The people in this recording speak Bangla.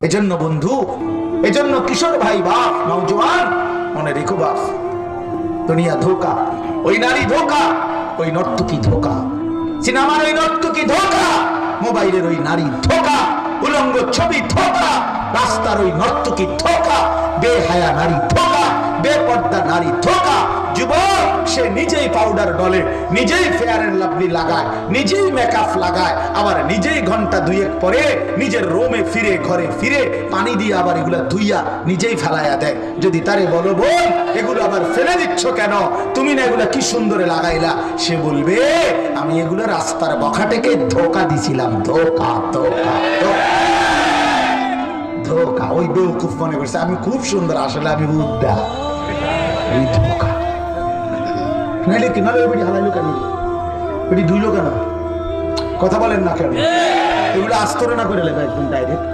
এজন্য বন্ধু, এজন্য কিশোর ভাই, বাপ, নওজোয়ান, মনে রেখো বাপ, দুনিয়া ধোকা, ওই নারী ধোকা, ওই নর্তকী ধোকা, সিনেমার ওই নর্তকী ধোকা, মোবাইলের ওই নারী ধোকা, উলঙ্গ ছবি ধোকা, রাস্তার ওই নর্তকী ধোকা, বেহায়া নারী ধোকা, বেপর্দা নারী ধোকা। যুবক সে নিজেই পাউডার ডলে, নিজেই ফেয়ার এন্ড লাভলি লাগায়, নিজেই মেকআপ লাগায়, আবার নিজেই ঘন্টা দুয়েক পরে নিজের রোমে ফিরে, ঘরে ফিরে পানি দিয়ে আবার এগুলা ধুইয়া নিজেই ফেলাইয়া দেয়। যদি তারে বলো বোন এগুলো আবার ফেলে দিচ্ছ কেন, তুমি না এগুলা কি সুন্দরে লাগাইলা, সে বলবে আমি এগুলো রাস্তার বখাটেকে ধোকা দিছিলাম। ধোকা ধোকা ধোকা। ওই বেউকুফ মনে করছে আমি খুব সুন্দর, আসলে আমি উদ্দা। ওই ধোকা। নাইলে কি নালে ওই হালাইলো কেন, ওই ধুইলো কেন, কথা বলেন না কেন, এগুলো আস্তরে না করে লেখা একদম ডাইরেক্ট।